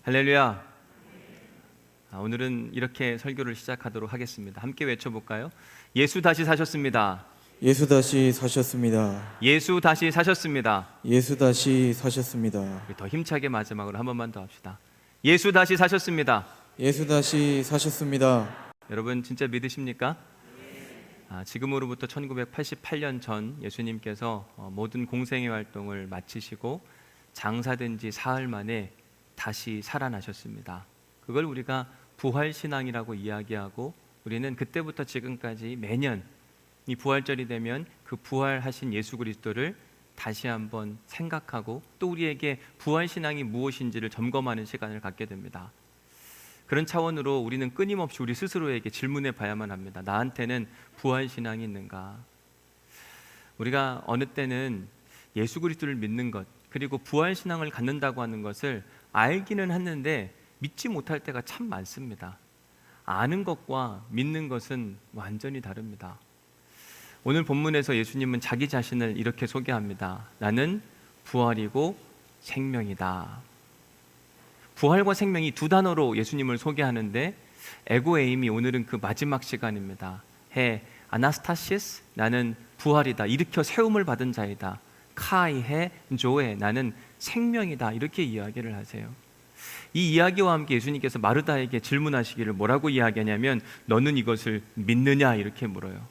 할렐루야. 오늘은 이렇게 설교를 시작하도록 하겠습니다. 함께 외쳐볼까요? 예수 다시 사셨습니다. 예수 다시 사셨습니다. 예수 다시 사셨습니다. 예수 다시 사셨습니다. 우리 더 힘차게 마지막으로 한 번만 더 합시다. 예수 다시 사셨습니다. 예수 다시 사셨습니다. 여러분 진짜 믿으십니까? 지금으로부터 1988년 전 예수님께서 모든 공생의 활동을 마치시고 장사된 지 사흘 만에 다시 살아나셨습니다. 그걸 우리가 부활신앙이라고 이야기하고, 우리는 그때부터 지금까지 매년 이 부활절이 되면 그 부활하신 예수 그리스도를 다시 한번 생각하고 또 우리에게 부활신앙이 무엇인지를 점검하는 시간을 갖게 됩니다. 그런 차원으로 우리는 끊임없이 우리 스스로에게 질문해 봐야만 합니다. 나한테는 부활신앙이 있는가? 우리가 어느 때는 예수 그리스도를 믿는 것, 그리고 부활신앙을 갖는다고 하는 것을 알기는 했는데 믿지 못할 때가 참 많습니다. 아는 것과 믿는 것은 완전히 다릅니다. 오늘 본문에서 예수님은 자기 자신을 이렇게 소개합니다. 나는 부활이고 생명이다. 부활과 생명이 두 단어로 예수님을 소개하는데, 에고에임이 오늘은 그 마지막 시간입니다. 아나스타시스, 나는 부활이다, 일으켜 세움을 받은 자이다. 카이 조에, 나는 생명이다, 이렇게 이야기를 하세요. 이 이야기와 함께 예수님께서 마르다에게 질문하시기를 뭐라고 이야기하냐면, 너는 이것을 믿느냐, 이렇게 물어요.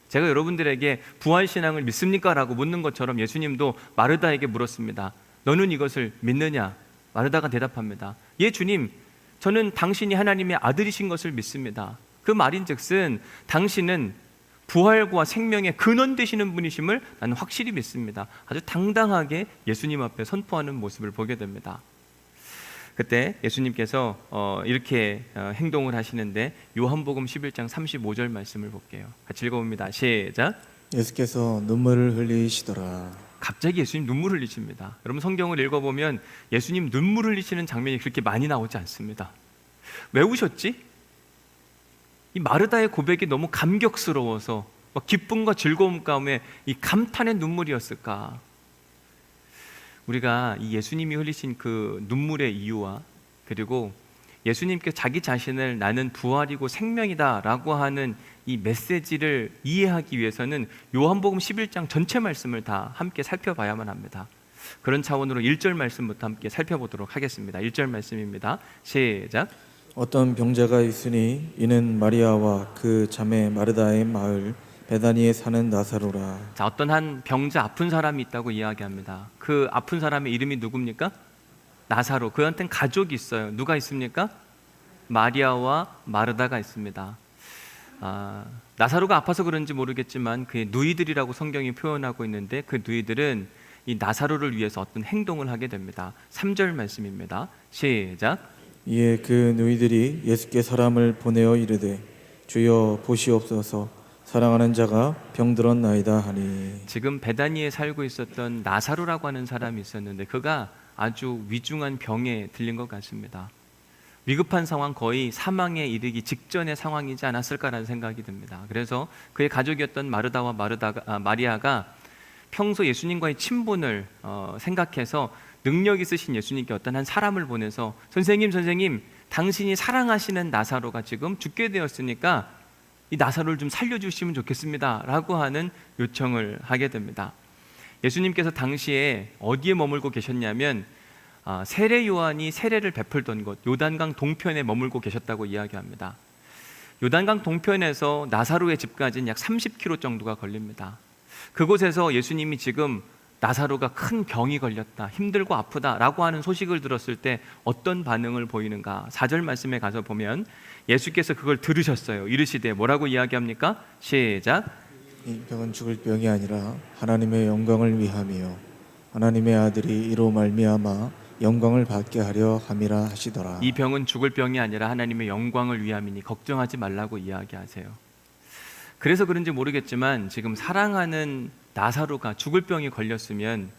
제가 여러분들에게 부활신앙을 믿습니까? 라고 묻는 것처럼 예수님도 마르다에게 물었습니다. 너는 이것을 믿느냐? 마르다가 대답합니다. 예, 주님, 저는 당신이 하나님의 아들이신 것을 믿습니다. 그 말인즉슨 당신은 부활과 생명의 근원 되시는 분이심을 나는 확실히 믿습니다. 아주 당당하게 예수님 앞에 선포하는 모습을 보게 됩니다. 그때 예수님께서 이렇게 행동을 하시는데, 요한복음 11장 35절 말씀을 볼게요. 같이 읽어봅니다. 시작. 예수께서 눈물을 흘리시더라. 갑자기 예수님 눈물 흘리십니다. 여러분 성경을 읽어보면 예수님 눈물 흘리시는 장면이 그렇게 많이 나오지 않습니다. 왜 우셨지? 이 마르다의 고백이 너무 감격스러워서 기쁨과 즐거움 가운데 이 감탄의 눈물이었을까? 우리가 이 예수님이 흘리신 그 눈물의 이유와, 그리고 예수님께 자기 자신을 나는 부활이고 생명이다 라고 하는 이 메시지를 이해하기 위해서는 요한복음 11장 전체 말씀을 다 함께 살펴봐야만 합니다. 그런 차원으로 1절 말씀부터 함께 살펴보도록 하겠습니다. 1절 말씀입니다. 시작. 어떤 병자가 있으니 이는 마리아와 그 자매 마르다의 마을 베다니에 사는 나사로라. 자, 어떤 한 병자, 아픈 사람이 있다고 이야기합니다. 그 아픈 사람의 이름이 누굽니까? 나사로. 그한테는 가족이 있어요. 누가 있습니까? 마리아와 마르다가 있습니다. 나사로가 아파서 그런지 모르겠지만 그의 누이들이라고 성경이 표현하고 있는데, 그 누이들은 이 나사로를 위해서 어떤 행동을 하게 됩니다. 3절 말씀입니다. 시작. 이에 그 누이들이 예수께 사람을 보내어 이르되 주여 보시옵소서, 사랑하는 자가 병들었나이다 하니. 지금 베다니에 살고 있었던 나사로라고 하는 사람이 있었는데, 그가 아주 위중한 병에 들린 것 같습니다. 위급한 상황, 거의 사망에 이르기 직전의 상황이지 않았을까라는 생각이 듭니다. 그래서 그의 가족이었던 마르다와 마리아가 평소 예수님과의 친분을 생각해서 능력 있으신 예수님께 어떤 한 사람을 보내서 선생님, 당신이 사랑하시는 나사로가 지금 죽게 되었으니까 이 나사로를 좀 살려주시면 좋겠습니다 라고 하는 요청을 하게 됩니다. 예수님께서 당시에 어디에 머물고 계셨냐면, 세례 요한이 세례를 베풀던 곳 요단강 동편에 머물고 계셨다고 이야기합니다. 요단강 동편에서 나사로의 집까지는 약 30km 정도가 걸립니다. 그곳에서 예수님이 지금 나사로가 큰 병이 걸렸다, 힘들고 아프다 라고 하는 소식을 들었을 때 어떤 반응을 보이는가? 4절 말씀에 가서 보면 예수께서 그걸 들으셨어요. 이르시되, 뭐라고 이야기합니까? 시작. 이 병은 죽을 병이 아니라 하나님의 영광을 위함이요 하나님의 아들이 이로 말미암아 영광을 받게 하려 함이라 하시더라. 이 병은 죽을 병이 아니라 하나님의 영광을 위함이니 걱정하지 말라고 이야기하세요. 그래서 그런지 모르겠지만 지금 사랑하는 나사로가 죽을 병이 걸렸으면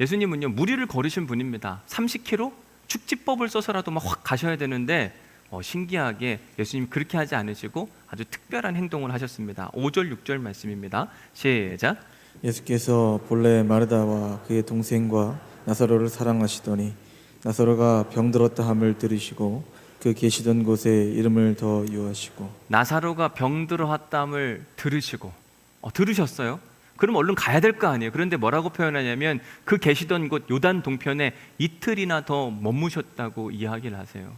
예수님은요, 무리를 걸으신 분입니다. 30km? 축지법을 써서라도 막 확 가셔야 되는데 신기하게 예수님 그렇게 하지 않으시고 아주 특별한 행동을 하셨습니다. 5절 6절 말씀입니다. 시작. 예수께서 본래 마르다와 그의 동생과 나사로를 사랑하시더니 나사로가 병들었다 함을 들으시고 그 계시던 곳에 이름을 더 유하시고. 나사로가 병들어 왔담을 들으시고, 들으셨어요? 그럼 얼른 가야 될 거 아니에요. 그런데 뭐라고 표현하냐면 그 계시던 곳 요단 동편에 이틀이나 더 머무셨다고 이야기를 하세요.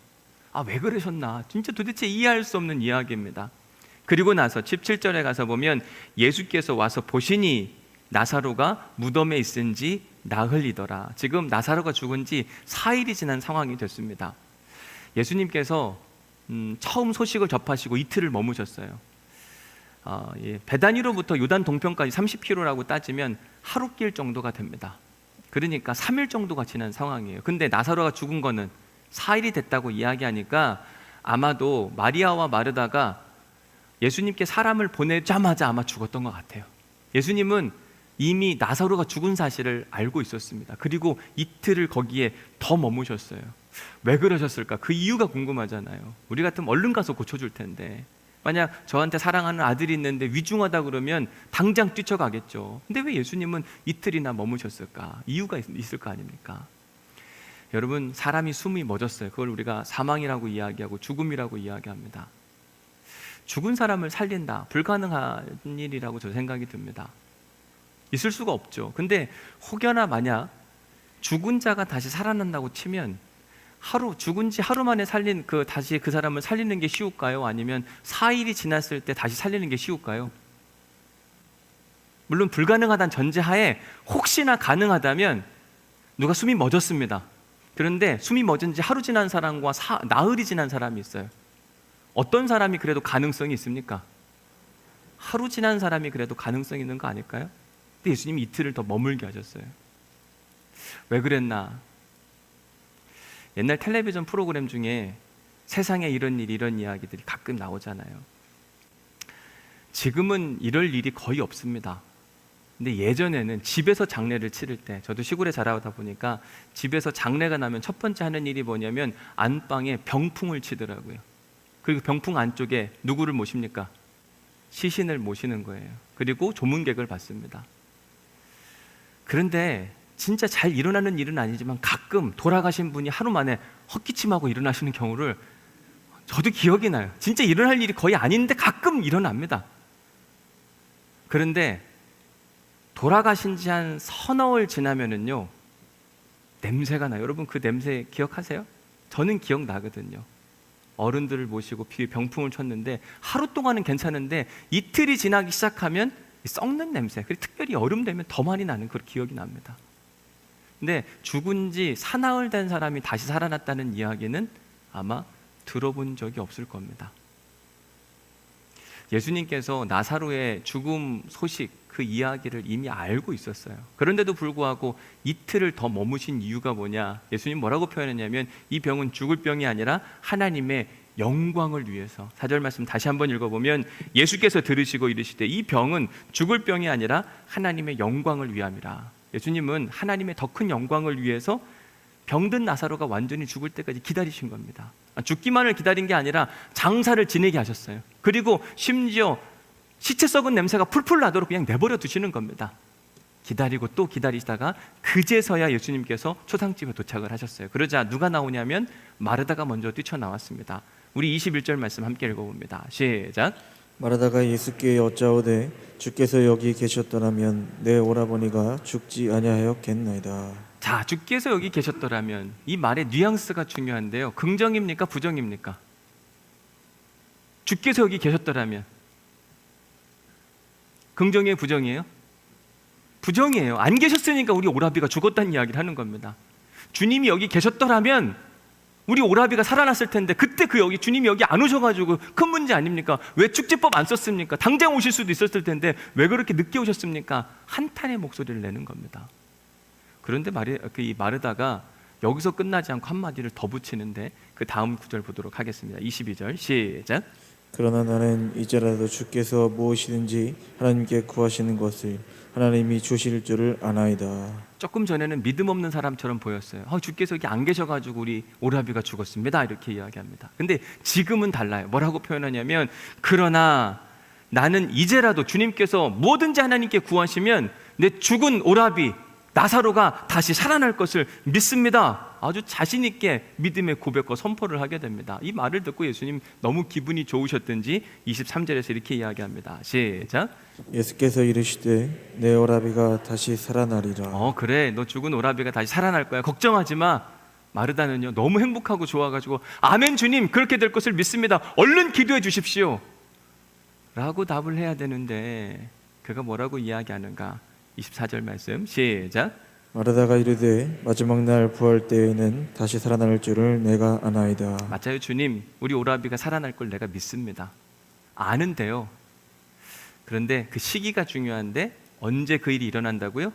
왜 그러셨나? 진짜 도대체 이해할 수 없는 이야기입니다. 그리고 나서 17절에 가서 보면 예수께서 와서 보시니 나사로가 무덤에 있은지 나흘이더라. 지금 나사로가 죽은 지 4일이 지난 상황이 됐습니다. 예수님께서 처음 소식을 접하시고 이틀을 머무셨어요. 베다니로부터 요단 동편까지 30km라고 따지면 하루길 정도가 됩니다. 그러니까 3일 정도가 지난 상황이에요. 근데 나사로가 죽은 거는 4일이 됐다고 이야기하니까 아마도 마리아와 마르다가 예수님께 사람을 보내자마자 아마 죽었던 것 같아요. 예수님은 이미 나사로가 죽은 사실을 알고 있었습니다. 그리고 이틀을 거기에 더 머무셨어요. 왜 그러셨을까? 그 이유가 궁금하잖아요. 우리 같으면 얼른 가서 고쳐줄 텐데, 만약 저한테 사랑하는 아들이 있는데 위중하다 그러면 당장 뛰쳐가겠죠. 근데 왜 예수님은 이틀이나 머무셨을까? 이유가 있을 거 아닙니까? 여러분, 사람이 숨이 멎었어요. 그걸 우리가 사망이라고 이야기하고 죽음이라고 이야기합니다. 죽은 사람을 살린다, 불가능한 일이라고 저 생각이 듭니다. 있을 수가 없죠. 근데 혹여나 만약 죽은 자가 다시 살아난다고 치면 죽은 지 하루 만에 다시 그 사람을 살리는 게 쉬울까요? 아니면 4일이 지났을 때 다시 살리는 게 쉬울까요? 물론 불가능하다는 전제하에 혹시나 가능하다면 누가 숨이 멎었습니다. 그런데 숨이 멎은 지 하루 지난 사람과 나흘이 지난 사람이 있어요. 어떤 사람이 그래도 가능성이 있습니까? 하루 지난 사람이 그래도 가능성이 있는 거 아닐까요? 근데 예수님이 이틀을 더 머물게 하셨어요. 왜 그랬나? 옛날 텔레비전 프로그램 중에 세상에 이런 이야기들이 가끔 나오잖아요. 지금은 이럴 일이 거의 없습니다. 근데 예전에는 집에서 장례를 치를 때, 저도 시골에 자라다 보니까 집에서 장례가 나면 첫 번째 하는 일이 뭐냐면 안방에 병풍을 치더라고요. 그리고 병풍 안쪽에 누구를 모십니까? 시신을 모시는 거예요. 그리고 조문객을 받습니다. 그런데 진짜 잘 일어나는 일은 아니지만 가끔 돌아가신 분이 하루 만에 헛기침하고 일어나시는 경우를 저도 기억이 나요. 진짜 일어날 일이 거의 아닌데 가끔 일어납니다. 그런데 돌아가신 지 한 서너흘 지나면은요, 냄새가 나요. 여러분, 그 냄새 기억하세요? 저는 기억나거든요. 어른들을 모시고 병풍을 쳤는데 하루 동안은 괜찮은데 이틀이 지나기 시작하면 썩는 냄새, 그리고 특별히 여름 되면 더 많이 나는 그런 기억이 납니다. 근데 죽은 지 사나흘 된 사람이 다시 살아났다는 이야기는 아마 들어본 적이 없을 겁니다. 예수님께서 나사로의 죽음 소식, 그 이야기를 이미 알고 있었어요. 그런데도 불구하고 이틀을 더 머무신 이유가 뭐냐? 예수님 뭐라고 표현했냐면 이 병은 죽을 병이 아니라 하나님의 영광을 위해서. 4절 말씀 다시 한번 읽어보면 예수께서 들으시고 이르시되 이 병은 죽을 병이 아니라 하나님의 영광을 위함이라. 예수님은 하나님의 더 큰 영광을 위해서 병든 나사로가 완전히 죽을 때까지 기다리신 겁니다. 죽기만을 기다린 게 아니라 장사를 지내게 하셨어요. 그리고 심지어 시체 썩은 냄새가 풀풀 나도록 그냥 내버려 두시는 겁니다. 기다리고 또 기다리다가 그제서야 예수님께서 초상집에 도착을 하셨어요. 그러자 누가 나오냐면 마르다가 먼저 뛰쳐나왔습니다. 우리 21절 말씀 함께 읽어봅니다. 시작. 마르다가 예수께 여짜오되 주께서 여기 계셨더라면 내 오라버니가 죽지 아니하였겠나이다. 자, 주께서 여기 계셨더라면, 이 말의 뉘앙스가 중요한데요, 긍정입니까 부정입니까? 주께서 여기 계셨더라면 긍정이에요 부정이에요? 부정이에요. 안 계셨으니까 우리 오라비가 죽었다는 이야기를 하는 겁니다. 주님이 여기 계셨더라면 우리 오라비가 살아났을 텐데, 그때 여기 주님이 여기 안 오셔가지고 큰 문제 아닙니까? 왜 축지법 안 썼습니까? 당장 오실 수도 있었을 텐데 왜 그렇게 늦게 오셨습니까? 한탄의 목소리를 내는 겁니다. 그런데 이 마르다가 여기서 끝나지 않고 한마디를 더 붙이는데, 그 다음 구절 보도록 하겠습니다. 22절 시작. 그러나 나는 이제라도 주께서 무엇이든지 하나님께 구하시는 것을 하나님이 주실 줄을 아나이다. 조금 전에는 믿음 없는 사람처럼 보였어요. 주께서 여기 안 계셔가지고 우리 오라비가 죽었습니다, 이렇게 이야기합니다. 근데 지금은 달라요. 뭐라고 표현하냐면, 그러나 나는 이제라도 주님께서 뭐든지 하나님께 구하시면 내 죽은 오라비 나사로가 다시 살아날 것을 믿습니다. 아주 자신 있게 믿음의 고백과 선포를 하게 됩니다. 이 말을 듣고 예수님 너무 기분이 좋으셨든지 23절에서 이렇게 이야기합니다. 시작. 예수께서 이르시되 내 오라비가 다시 살아나리라. 그래, 너 죽은 오라비가 다시 살아날 거야. 걱정하지 마. 마르다는요 너무 행복하고 좋아가지고 아멘 주님, 그렇게 될 것을 믿습니다. 얼른 기도해 주십시오 라고 답을 해야 되는데 그가 뭐라고 이야기하는가? 24절 말씀 시작. 마르다가 이르되 마지막 날 부활 때에는 다시 살아날 줄을 내가 아나이다. 맞아요 주님, 우리 오라비가 살아날 걸 내가 믿습니다. 아는데요, 그런데 그 시기가 중요한데 언제 그 일이 일어난다고요?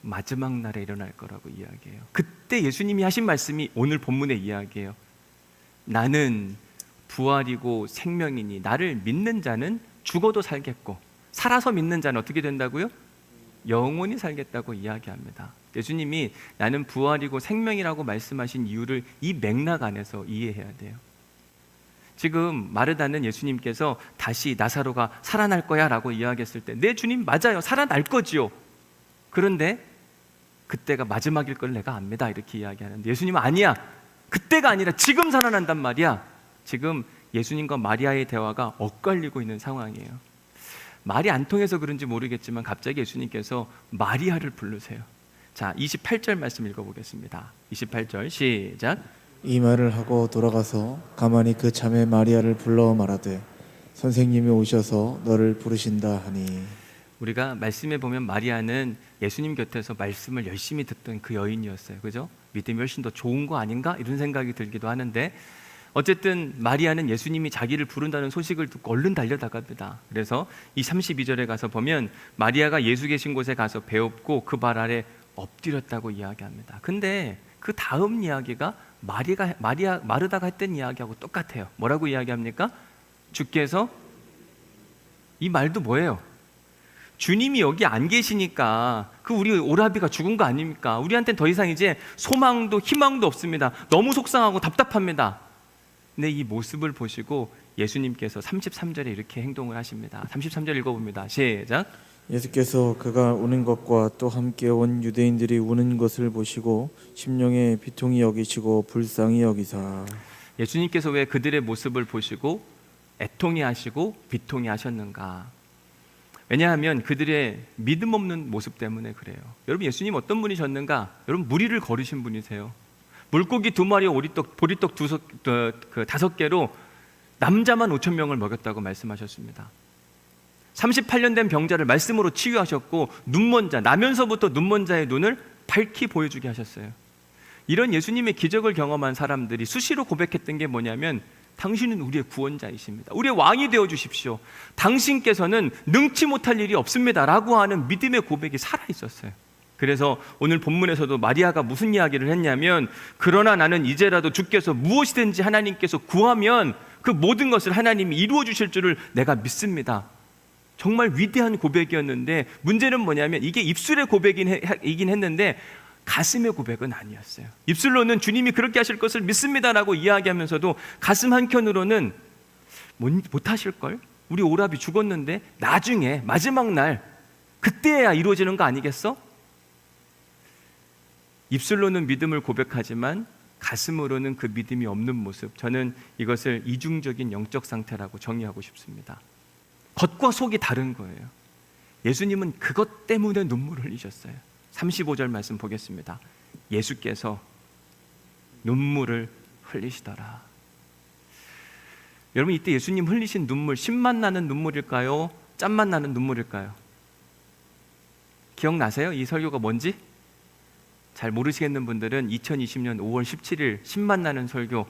마지막 날에 일어날 거라고 이야기해요. 그때 예수님이 하신 말씀이 오늘 본문의 이야기예요. 나는 부활이고 생명이니 나를 믿는 자는 죽어도 살겠고 살아서 믿는 자는 어떻게 된다고요? 영원히 살겠다고 이야기합니다. 예수님이 나는 부활이고 생명이라고 말씀하신 이유를 이 맥락 안에서 이해해야 돼요. 지금 마르다는 예수님께서 다시 나사로가 살아날 거야 라고 이야기했을 때 네 주님 맞아요, 살아날 거지요. 그런데 그때가 마지막일 걸 내가 압니다 이렇게 이야기하는데 예수님은 아니야, 그때가 아니라 지금 살아난단 말이야. 지금 예수님과 마리아의 대화가 엇갈리고 있는 상황이에요. 말이 안 통해서 그런지 모르겠지만 갑자기 예수님께서 마리아를 부르세요. 자, 28절 말씀 읽어보겠습니다. 28절 시작. 이 말을 하고 돌아가서 가만히 그 자매 마리아를 불러 말하되 선생님이 오셔서 너를 부르신다 하니. 우리가 말씀에 보면 마리아는 예수님 곁에서 말씀을 열심히 듣던 그 여인이었어요. 그죠? 믿음이 훨씬 더 좋은 거 아닌가? 이런 생각이 들기도 하는데 어쨌든 마리아는 예수님이 자기를 부른다는 소식을 듣고 얼른 달려나갑니다. 그래서 이 32절에 가서 보면 마리아가 예수 계신 곳에 가서 배웠고 그 발 아래 엎드렸다고 이야기합니다. 근데 그 다음 이야기가 마르다가 했던 이야기하고 똑같아요. 뭐라고 이야기합니까? 주께서, 이 말도 뭐예요? 주님이 여기 안 계시니까 그 우리 오라비가 죽은 거 아닙니까? 우리한테는 더 이상 이제 소망도 희망도 없습니다. 너무 속상하고 답답합니다. 근데 이 모습을 보시고 예수님께서 33절에 이렇게 행동을 하십니다. 33절 읽어봅니다. 시작. 예수께서 그가 우는 것과 또 함께 온 유대인들이 우는 것을 보시고 심령에 비통히 여기시고 불쌍히 여기사. 예수님께서 왜 그들의 모습을 보시고 애통해 하시고 비통해 하셨는가? 왜냐하면 그들의 믿음 없는 모습 때문에 그래요. 여러분, 예수님 어떤 분이셨는가? 여러분, 무리를 거르신 분이세요. 물고기 2마리, 보리떡 5개로 남자만 5,000명을 먹였다고 말씀하셨습니다. 38년 된 병자를 말씀으로 치유하셨고 눈먼 자, 나면서부터 눈먼 자의 눈을 밝히 보여주게 하셨어요. 이런 예수님의 기적을 경험한 사람들이 수시로 고백했던 게 뭐냐면 당신은 우리의 구원자이십니다. 우리의 왕이 되어 주십시오. 당신께서는 능치 못할 일이 없습니다 라고 하는 믿음의 고백이 살아있었어요. 그래서 오늘 본문에서도 마리아가 무슨 이야기를 했냐면 그러나 나는 이제라도 주께서 무엇이든지 하나님께서 구하면 그 모든 것을 하나님이 이루어 주실 줄을 내가 믿습니다. 정말 위대한 고백이었는데 문제는 뭐냐면 이게 입술의 고백이긴 했는데 가슴의 고백은 아니었어요. 입술로는 주님이 그렇게 하실 것을 믿습니다라고 이야기하면서도 가슴 한켠으로는 못하실걸? 우리 오라비 죽었는데 나중에 마지막 날 그때야 이루어지는 거 아니겠어? 입술로는 믿음을 고백하지만 가슴으로는 그 믿음이 없는 모습, 저는 이것을 이중적인 영적 상태라고 정의하고 싶습니다. 겉과 속이 다른 거예요. 예수님은 그것 때문에 눈물을 흘리셨어요. 35절 말씀 보겠습니다. 예수께서 눈물을 흘리시더라. 여러분, 이때 예수님 흘리신 눈물, 신만 나는 눈물일까요? 짠만 나는 눈물일까요? 기억나세요? 이 설교가 뭔지? 잘 모르시겠는 분들은 2020년 5월 17일 신만 나는 설교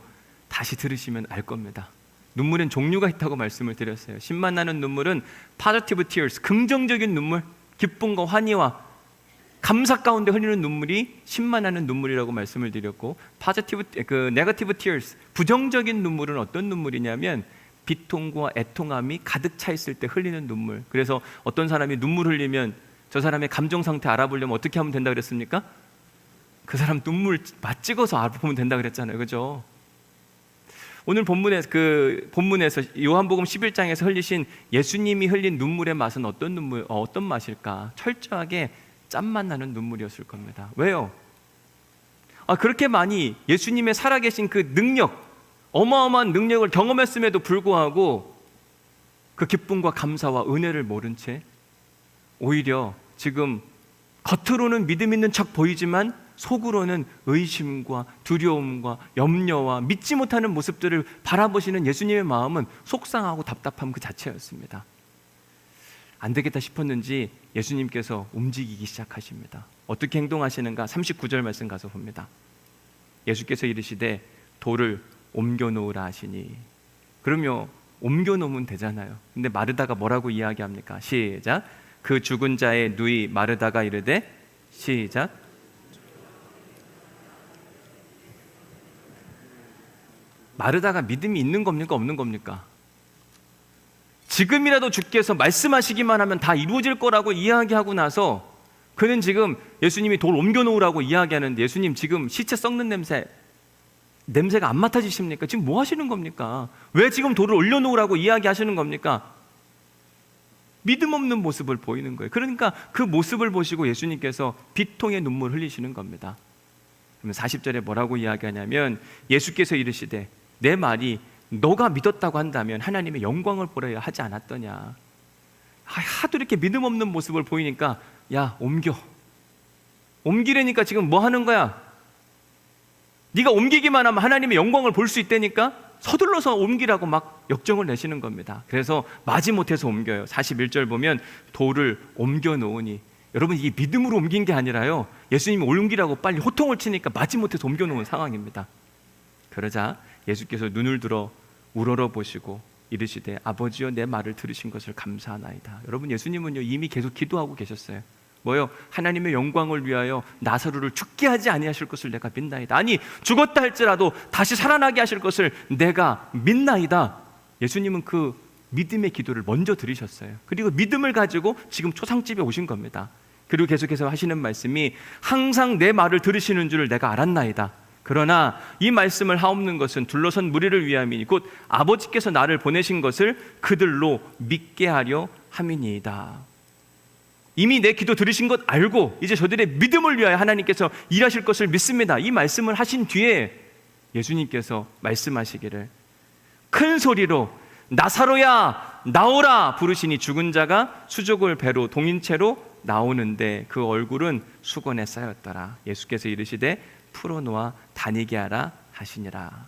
다시 들으시면 알 겁니다. 눈물엔 종류가 있다고 말씀을 드렸어요. 신만 나는 눈물은 positive tears, 긍정적인 눈물, 기쁨과 환희와 감사 가운데 흘리는 눈물이 신만 나는 눈물이라고 말씀을 드렸고, negative tears, 부정적인 눈물은 어떤 눈물이냐면 비통과 애통함이 가득 차 있을 때 흘리는 눈물. 그래서 어떤 사람이 눈물 흘리면 저 사람의 감정 상태 알아보려면 어떻게 하면 된다 그랬습니까? 그 사람 눈물 찍어서 알아보면 된다 그랬잖아요. 그죠? 오늘 본문에서 요한복음 11장에서 흘리신 예수님이 흘린 눈물의 맛은 어떤 맛일까? 철저하게 짠맛 나는 눈물이었을 겁니다. 왜요? 그렇게 많이 예수님의 살아계신 그 능력, 어마어마한 능력을 경험했음에도 불구하고 그 기쁨과 감사와 은혜를 모른 채 오히려 지금 겉으로는 믿음 있는 척 보이지만 속으로는 의심과 두려움과 염려와 믿지 못하는 모습들을 바라보시는 예수님의 마음은 속상하고 답답함 그 자체였습니다. 안 되겠다 싶었는지 예수님께서 움직이기 시작하십니다. 어떻게 행동하시는가? 39절 말씀 가서 봅니다. 예수께서 이르시되 돌을 옮겨 놓으라 하시니. 그럼요, 옮겨 놓으면 되잖아요. 근데 마르다가 뭐라고 이야기합니까? 시작. 그 죽은 자의 누이 마르다가 이르되, 시작. 마르다가 믿음이 있는 겁니까? 없는 겁니까? 지금이라도 주께서 말씀하시기만 하면 다 이루어질 거라고 이야기하고 나서 그는 지금 예수님이 돌 옮겨 놓으라고 이야기하는데, 예수님 지금 시체 썩는 냄새가 안 맡아지십니까? 지금 뭐 하시는 겁니까? 왜 지금 돌을 올려놓으라고 이야기하시는 겁니까? 믿음 없는 모습을 보이는 거예요. 그러니까 그 모습을 보시고 예수님께서 비통의 눈물 흘리시는 겁니다. 그러면 40절에 뭐라고 이야기하냐면, 예수께서 이르시되 내 말이 너가 믿었다고 한다면 하나님의 영광을 보려야 하지 않았더냐. 하도 이렇게 믿음 없는 모습을 보이니까, 야, 옮기려니까 지금 뭐 하는 거야? 네가 옮기기만 하면 하나님의 영광을 볼 수 있다니까 서둘러서 옮기라고 막 역정을 내시는 겁니다. 그래서 마지못해서 옮겨요. 41절 보면 돌을 옮겨 놓으니, 여러분 이게 믿음으로 옮긴 게 아니라요, 예수님이 옮기라고 빨리 호통을 치니까 마지못해서 옮겨 놓은 상황입니다. 그러자 예수께서 눈을 들어 우러러 보시고 이르시되 아버지여 내 말을 들으신 것을 감사하나이다. 여러분 예수님은요 이미 계속 기도하고 계셨어요. 뭐요? 하나님의 영광을 위하여 나사로를 죽게 하지 아니하실 것을 내가 믿나이다. 아니 죽었다 할지라도 다시 살아나게 하실 것을 내가 믿나이다. 예수님은 그 믿음의 기도를 먼저 들으셨어요. 그리고 믿음을 가지고 지금 초상집에 오신 겁니다. 그리고 계속해서 하시는 말씀이 항상 내 말을 들으시는 줄을 내가 알았나이다. 그러나 이 말씀을 하옵는 것은 둘러선 무리를 위함이니 곧 아버지께서 나를 보내신 것을 그들로 믿게 하려 함이니이다. 이미 내 기도 들으신 것 알고 이제 저들의 믿음을 위하여 하나님께서 일하실 것을 믿습니다. 이 말씀을 하신 뒤에 예수님께서 말씀하시기를 큰 소리로 나사로야 나오라 부르시니 죽은 자가 수족을 배로 동인채로 나오는데 그 얼굴은 수건에 쌓였더라. 예수께서 이르시되 풀어놓아 다니게 하라 하시니라.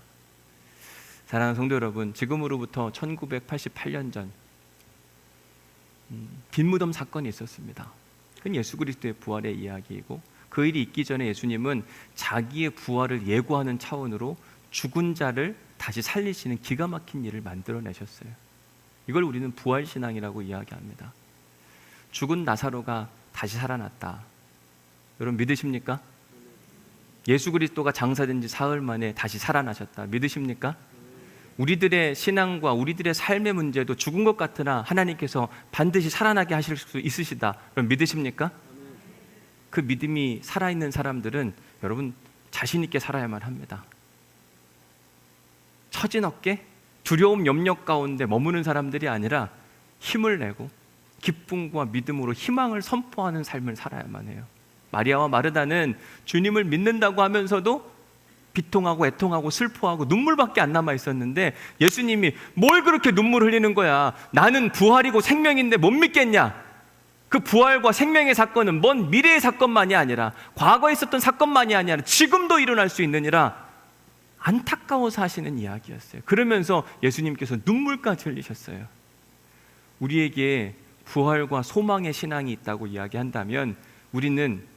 사랑하는 성도 여러분, 지금으로부터 1988년 전 빈무덤 사건이 있었습니다. 그건 예수 그리스도의 부활의 이야기이고, 그 일이 있기 전에 예수님은 자기의 부활을 예고하는 차원으로 죽은 자를 다시 살리시는 기가 막힌 일을 만들어내셨어요. 이걸 우리는 부활신앙이라고 이야기합니다. 죽은 나사로가 다시 살아났다. 여러분 믿으십니까? 예수 그리스도가 장사된 지 사흘 만에 다시 살아나셨다. 믿으십니까? 우리들의 신앙과 우리들의 삶의 문제도 죽은 것 같으나 하나님께서 반드시 살아나게 하실 수 있으시다. 여러분 믿으십니까? 그 믿음이 살아있는 사람들은 여러분 자신 있게 살아야만 합니다. 처진 어깨, 두려움, 염려 가운데 머무는 사람들이 아니라 힘을 내고 기쁨과 믿음으로 희망을 선포하는 삶을 살아야만 해요. 마리아와 마르다는 주님을 믿는다고 하면서도 비통하고 애통하고 슬퍼하고 눈물밖에 안 남아 있었는데, 예수님이 뭘 그렇게 눈물 흘리는 거야? 나는 부활이고 생명인데 못 믿겠냐? 그 부활과 생명의 사건은 먼 미래의 사건만이 아니라 과거에 있었던 사건만이 아니라 지금도 일어날 수 있느니라 안타까워서 하시는 이야기였어요. 그러면서 예수님께서 눈물까지 흘리셨어요. 우리에게 부활과 소망의 신앙이 있다고 이야기한다면 우리는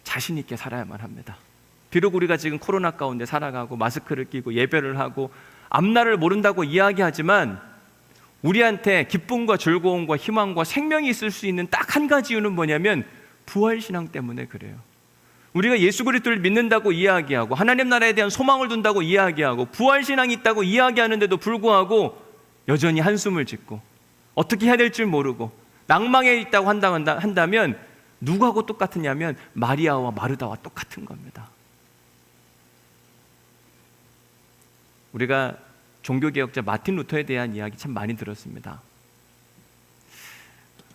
자신 있게 살아야만 합니다. 비록 우리가 지금 코로나 가운데 살아가고 마스크를 끼고 예배를 하고 앞날을 모른다고 이야기하지만 우리한테 기쁨과 즐거움과 희망과 생명이 있을 수 있는 딱 한 가지 이유는 뭐냐면 부활신앙 때문에 그래요. 우리가 예수 그리스도를 믿는다고 이야기하고 하나님 나라에 대한 소망을 둔다고 이야기하고 부활신앙이 있다고 이야기하는데도 불구하고 여전히 한숨을 짓고 어떻게 해야 될지 모르고 낭망에 있다고 한다면 누구하고 똑같으냐면 마리아와 마르다와 똑같은 겁니다. 우리가 종교개혁자 마틴 루터에 대한 이야기 참 많이 들었습니다.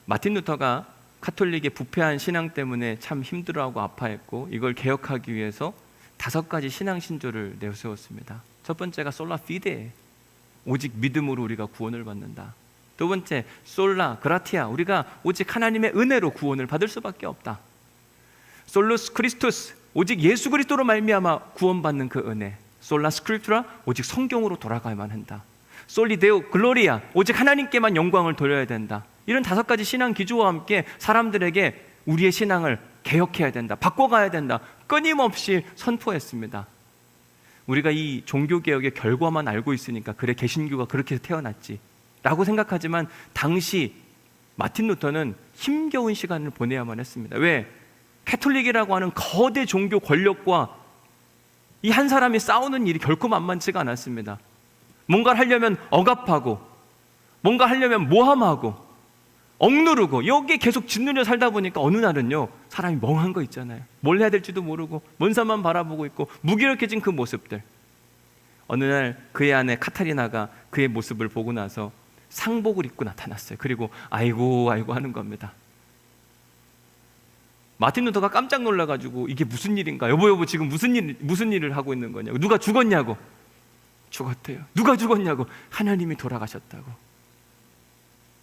마틴 루터가 카톨릭의 부패한 신앙 때문에 참 힘들어하고 아파했고, 이걸 개혁하기 위해서 5가지 신앙 신조를 내세웠습니다. 첫 번째가 솔라 피데, 오직 믿음으로 우리가 구원을 받는다. 두 번째, 솔라 그라티아, 우리가 오직 하나님의 은혜로 구원을 받을 수밖에 없다. 솔루스 크리스투스, 오직 예수 그리스도로 말미암아 구원받는 그 은혜. 솔라 스크립투라, 오직 성경으로 돌아가야만 한다. 솔리 데오 글로리아, 오직 하나님께만 영광을 돌려야 된다. 이런 5가지 신앙 기조와 함께 사람들에게 우리의 신앙을 개혁해야 된다, 바꿔가야 된다, 끊임없이 선포했습니다. 우리가 이 종교개혁의 결과만 알고 있으니까 그래 개신교가 그렇게 태어났지 라고 생각하지만, 당시 마틴 루터는 힘겨운 시간을 보내야만 했습니다. 왜? 캐톨릭이라고 하는 거대 종교 권력과 이 한 사람이 싸우는 일이 결코 만만치가 않았습니다. 뭔가를 하려면 억압하고, 뭔가 하려면 모함하고, 억누르고, 여기에 계속 짓눌려 살다 보니까 어느 날은요, 사람이 멍한 거 있잖아요. 뭘 해야 될지도 모르고 먼 산만 바라보고 있고 무기력해진 그 모습들. 어느 날 그의 아내 카타리나가 그의 모습을 보고 나서 상복을 입고 나타났어요. 그리고 아이고 아이고 하는 겁니다. 마틴 루터가 깜짝 놀라가지고 이게 무슨 일인가, 여보 지금 무슨 일을 하고 있는 거냐고. 누가 죽었냐고. 죽었대요. 누가 죽었냐고. 하나님이 돌아가셨다고.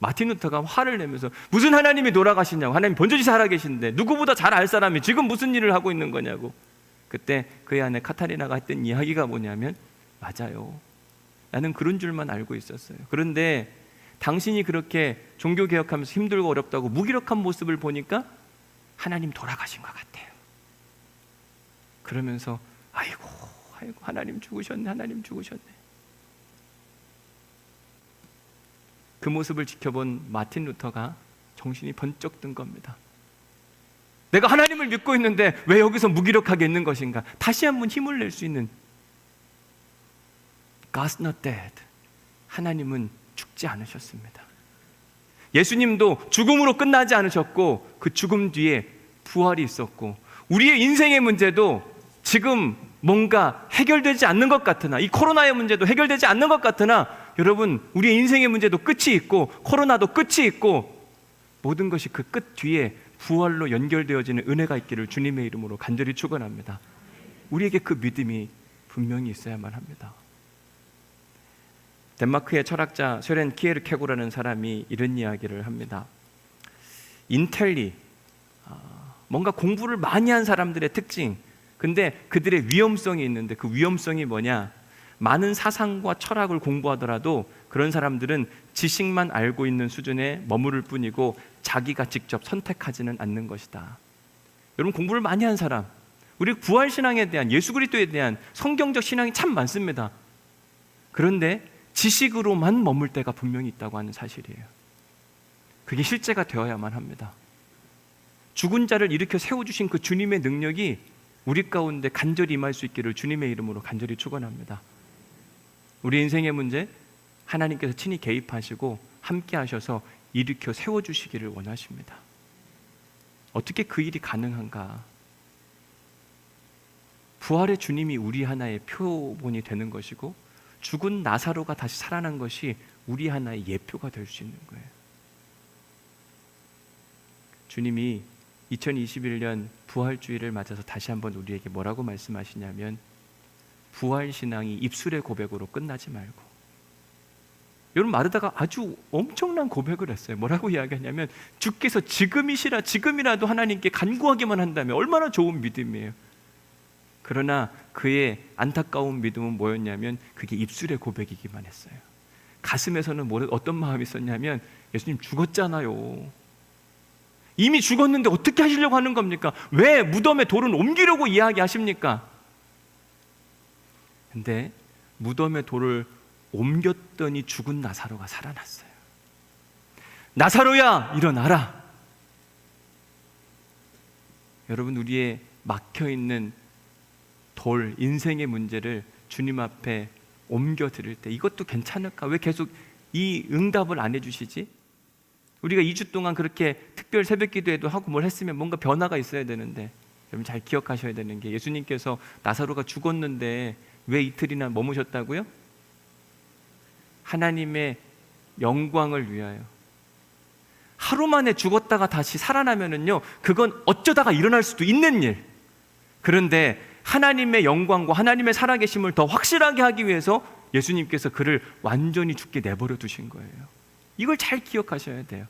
마틴 루터가 화를 내면서 무슨 하나님이 돌아가시냐고, 하나님 번젓이 살아계신데 누구보다 잘 알 사람이 지금 무슨 일을 하고 있는 거냐고. 그때 그의 아내 카타리나가 했던 이야기가 뭐냐면, 맞아요, 나는 그런 줄만 알고 있었어요. 그런데 당신이 그렇게 종교개혁하면서 힘들고 어렵다고 무기력한 모습을 보니까 하나님 돌아가신 것 같아요. 그러면서 아이고 하나님 죽으셨네, 하나님 죽으셨네. 그 모습을 지켜본 마틴 루터가 정신이 번쩍 든 겁니다. 내가 하나님을 믿고 있는데 왜 여기서 무기력하게 있는 것인가. 다시 한번 힘을 낼 수 있는, God's not dead, 하나님은 죽지 않으셨습니다. 예수님도 죽음으로 끝나지 않으셨고 그 죽음 뒤에 부활이 있었고, 우리의 인생의 문제도 지금 뭔가 해결되지 않는 것 같으나, 이 코로나의 문제도 해결되지 않는 것 같으나, 여러분 우리의 인생의 문제도 끝이 있고 코로나도 끝이 있고, 모든 것이 그 끝 뒤에 부활로 연결되어지는 은혜가 있기를 주님의 이름으로 간절히 축원합니다. 우리에게 그 믿음이 분명히 있어야만 합니다. 덴마크의 철학자 소렌 키에르케고라는 사람이 이런 이야기를 합니다. 인텔리, 뭔가 공부를 많이 한 사람들의 특징, 근데 그들의 위험성이 있는데, 그 위험성이 뭐냐? 많은 사상과 철학을 공부하더라도 그런 사람들은 지식만 알고 있는 수준에 머무를 뿐이고 자기가 직접 선택하지는 않는 것이다. 여러분, 공부를 많이 한 사람, 우리 부활신앙에 대한, 예수 그리스도에 대한 성경적 신앙이 참 많습니다. 그런데 지식으로만 머물 때가 분명히 있다고 하는 사실이에요. 그게 실제가 되어야만 합니다. 죽은 자를 일으켜 세워주신 그 주님의 능력이 우리 가운데 간절히 임할 수 있기를 주님의 이름으로 간절히 축원합니다. 우리 인생의 문제, 하나님께서 친히 개입하시고 함께 하셔서 일으켜 세워주시기를 원하십니다. 어떻게 그 일이 가능한가? 부활의 주님이 우리 하나의 표본이 되는 것이고, 죽은 나사로가 다시 살아난 것이 우리 하나의 예표가 될 수 있는 거예요. 주님이 2021년 부활주의를 맞아서 다시 한번 우리에게 뭐라고 말씀하시냐면, 부활신앙이 입술의 고백으로 끝나지 말고. 여러분, 마르다가 아주 엄청난 고백을 했어요. 뭐라고 이야기하냐면, 주께서 지금이라도 하나님께 간구하기만 한다면 얼마나 좋은 믿음이에요. 그러나 그의 안타까운 믿음은 뭐였냐면, 그게 입술의 고백이기만 했어요. 가슴에서는 어떤 마음이 있었냐면, 예수님 죽었잖아요. 이미 죽었는데 어떻게 하시려고 하는 겁니까? 왜 무덤에 돌을 옮기려고 이야기하십니까? 근데 무덤에 돌을 옮겼더니 죽은 나사로가 살아났어요. 나사로야, 일어나라. 여러분, 우리의 막혀있는 돌, 인생의 문제를 주님 앞에 옮겨 드릴 때 이것도 괜찮을까? 왜 계속 이 응답을 안 해주시지? 우리가 2주 동안 그렇게 특별 새벽 기도회도 하고 뭘 했으면 뭔가 변화가 있어야 되는데, 여러분 잘 기억하셔야 되는 게, 예수님께서 나사로가 죽었는데 왜 이틀이나 머무셨다고요? 하나님의 영광을 위하여, 하루 만에 죽었다가 다시 살아나면은요, 그건 어쩌다가 일어날 수도 있는 일. 그런데 하나님의 영광과 하나님의 살아계심을 더 확실하게 하기 위해서 예수님께서 그를 완전히 죽게 내버려 두신 거예요. 이걸 잘 기억하셔야 돼요.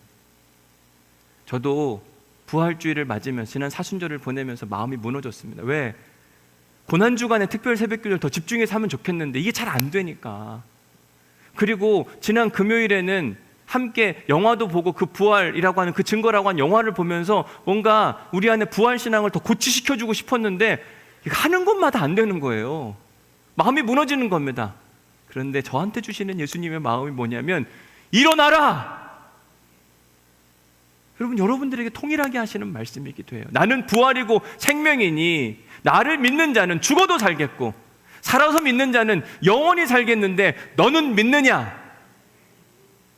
저도 부활주의를 맞으면서 지난 사순절을 보내면서 마음이 무너졌습니다. 왜? 고난주간에 특별 새벽기도를 더 집중해서 하면 좋겠는데 이게 잘 안 되니까. 그리고 지난 금요일에는 함께 영화도 보고 그 부활이라고 하는 그 증거라고 하는 영화를 보면서 뭔가 우리 안에 부활신앙을 더 고취시켜주고 싶었는데 하는 것마다 안 되는 거예요. 마음이 무너지는 겁니다. 그런데 저한테 주시는 예수님의 마음이 뭐냐면 일어나라! 여러분, 여러분들에게 통일하게 하시는 말씀이기도 해요. 나는 부활이고 생명이니 나를 믿는 자는 죽어도 살겠고 살아서 믿는 자는 영원히 살겠는데 너는 믿느냐?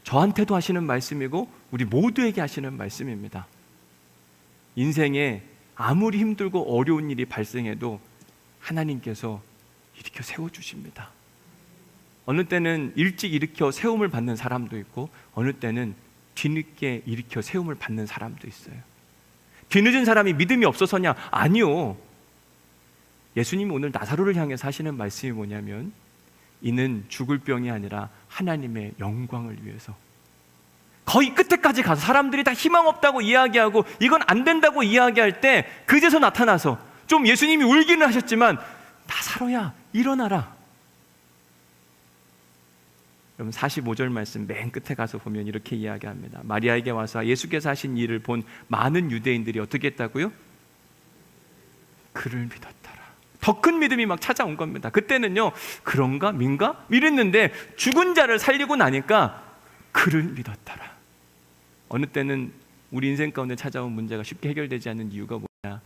저한테도 하시는 말씀이고 우리 모두에게 하시는 말씀입니다. 인생에 아무리 힘들고 어려운 일이 발생해도 하나님께서 일으켜 세워주십니다. 어느 때는 일찍 일으켜 세움을 받는 사람도 있고 어느 때는 뒤늦게 일으켜 세움을 받는 사람도 있어요. 뒤늦은 사람이 믿음이 없어서냐? 아니요. 예수님이 오늘 나사로를 향해서 하시는 말씀이 뭐냐면 이는 죽을 병이 아니라 하나님의 영광을 위해서, 거의 끝에까지 가서 사람들이 다 희망 없다고 이야기하고 이건 안 된다고 이야기할 때 그제서 나타나서 좀 예수님이 울기는 하셨지만 나사로야 일어나라. 여러분 45절 말씀 맨 끝에 가서 보면 이렇게 이야기합니다. 마리아에게 와서 예수께서 하신 일을 본 많은 유대인들이 어떻게 했다고요? 그를 믿었더라. 더 큰 믿음이 막 찾아온 겁니다. 그때는요 그런가 민가 이랬는데 죽은 자를 살리고 나니까 그를 믿었더라. 어느 때는 우리 인생 가운데 찾아온 문제가 쉽게 해결되지 않는 이유가 뭐냐?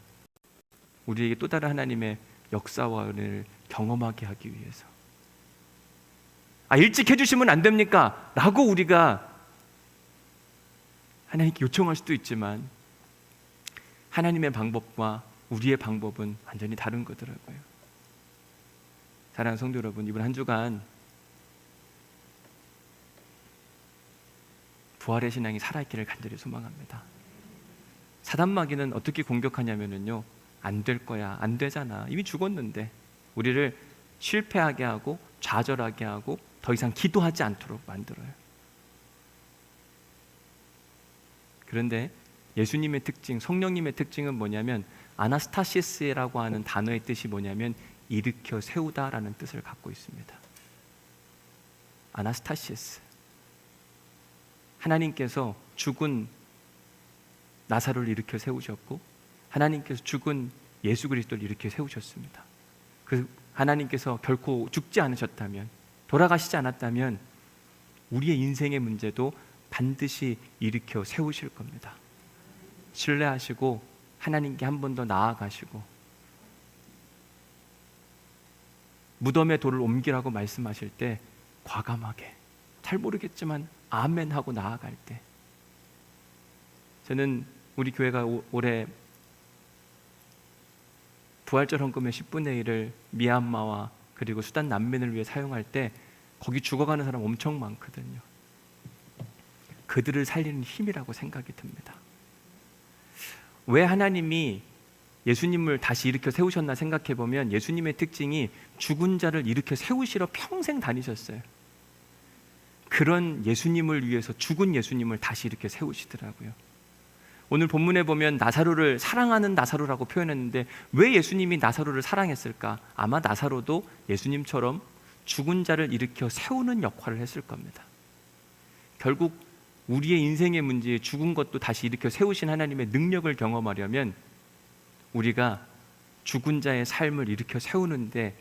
우리에게 또 다른 하나님의 역사와 은혜를 경험하게 하기 위해서. 일찍 해주시면 안 됩니까? 라고 우리가 하나님께 요청할 수도 있지만 하나님의 방법과 우리의 방법은 완전히 다른 거더라고요. 사랑하는 성도 여러분, 이번 한 주간 부활의 신앙이 살아있기를 간절히 소망합니다. 사단마귀는 어떻게 공격하냐면요, 안 될 거야, 안 되잖아, 이미 죽었는데 우리를 실패하게 하고 좌절하게 하고 더 이상 기도하지 않도록 만들어요. 그런데 예수님의 특징, 성령님의 특징은 뭐냐면 아나스타시스라고 하는 단어의 뜻이 뭐냐면 일으켜 세우다라는 뜻을 갖고 있습니다. 아나스타시스. 하나님께서 죽은 나사로를 일으켜 세우셨고 하나님께서 죽은 예수 그리스도를 일으켜 세우셨습니다. 그 하나님께서 결코 죽지 않으셨다면, 돌아가시지 않았다면 우리의 인생의 문제도 반드시 일으켜 세우실 겁니다. 신뢰하시고 하나님께 한 번 더 나아가시고 무덤에 돌을 옮기라고 말씀하실 때 과감하게, 잘 모르겠지만 아멘 하고 나아갈 때, 저는 우리 교회가 올해 부활절 헌금의 10분의 1을 미얀마와 그리고 수단 난민을 위해 사용할 때 거기 죽어가는 사람 엄청 많거든요. 그들을 살리는 힘이라고 생각이 듭니다. 왜 하나님이 예수님을 다시 일으켜 세우셨나 생각해 보면 예수님의 특징이 죽은 자를 일으켜 세우시러 평생 다니셨어요. 그런 예수님을 위해서 죽은 예수님을 다시 일으켜 세우시더라고요. 오늘 본문에 보면 나사로를 사랑하는 나사로라고 표현했는데 왜 예수님이 나사로를 사랑했을까? 아마 나사로도 예수님처럼 죽은 자를 일으켜 세우는 역할을 했을 겁니다. 결국 우리의 인생의 문제에 죽은 것도 다시 일으켜 세우신 하나님의 능력을 경험하려면 우리가 죽은 자의 삶을 일으켜 세우는데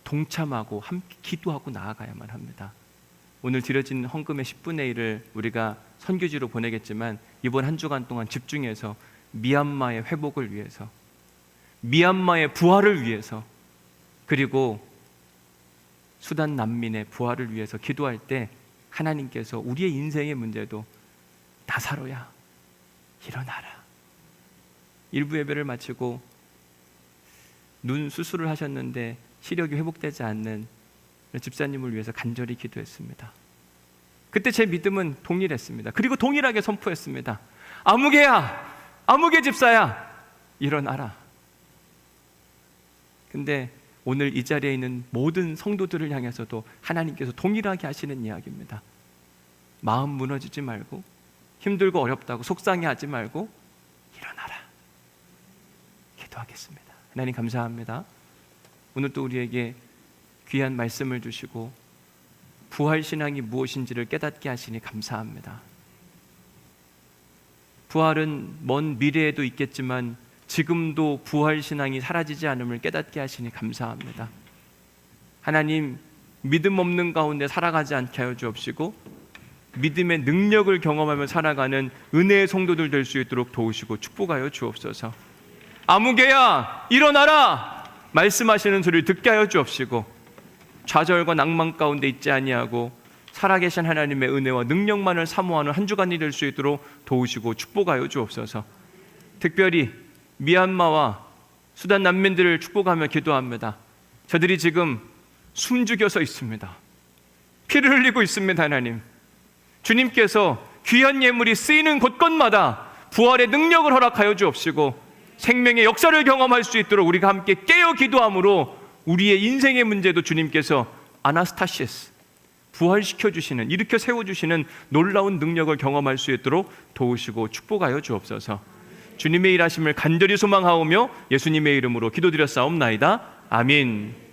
동참하고 함께 기도하고 나아가야만 합니다. 오늘 드려진 헌금의 10분의 1을 우리가 선교지로 보내겠지만 이번 한 주간 동안 집중해서 미얀마의 회복을 위해서, 미얀마의 부활을 위해서, 그리고 수단 난민의 부활을 위해서 기도할 때 하나님께서 우리의 인생의 문제도 나사로야 일어나라. 일부 예배를 마치고 눈 수술을 하셨는데 시력이 회복되지 않는 집사님을 위해서 간절히 기도했습니다. 그때 제 믿음은 동일했습니다. 그리고 동일하게 선포했습니다. 아무개야, 아무개 집사야, 일어나라. 근데 오늘 이 자리에 있는 모든 성도들을 향해서도 하나님께서 동일하게 하시는 이야기입니다. 마음 무너지지 말고, 힘들고 어렵다고 속상해하지 말고 일어나라. 기도하겠습니다. 하나님 감사합니다. 오늘 또 우리에게 귀한 말씀을 주시고 부활신앙이 무엇인지를 깨닫게 하시니 감사합니다. 부활은 먼 미래에도 있겠지만 지금도 부활신앙이 사라지지 않음을 깨닫게 하시니 감사합니다. 하나님, 믿음 없는 가운데 살아가지 않게 하여 주옵시고 믿음의 능력을 경험하며 살아가는 은혜의 성도들 될 수 있도록 도우시고 축복하여 주옵소서. 아무개야, 일어나라! 말씀하시는 소리를 듣게 하여 주옵시고 좌절과 낭만 가운데 있지 아니하고 살아계신 하나님의 은혜와 능력만을 사모하는 한 주간이 될 수 있도록 도우시고 축복하여 주옵소서. 특별히 미얀마와 수단 난민들을 축복하며 기도합니다. 저들이 지금 숨죽여서 있습니다. 피를 흘리고 있습니다. 하나님, 주님께서 귀한 예물이 쓰이는 곳곳마다 부활의 능력을 허락하여 주옵시고 생명의 역사를 경험할 수 있도록 우리가 함께 깨어 기도함으로 우리의 인생의 문제도 주님께서 아나스타시스, 부활시켜 주시는, 일으켜 세워 주시는 놀라운 능력을 경험할 수 있도록 도우시고 축복하여 주옵소서. 주님의 일하심을 간절히 소망하오며 예수님의 이름으로 기도드렸사옵나이다. 아멘.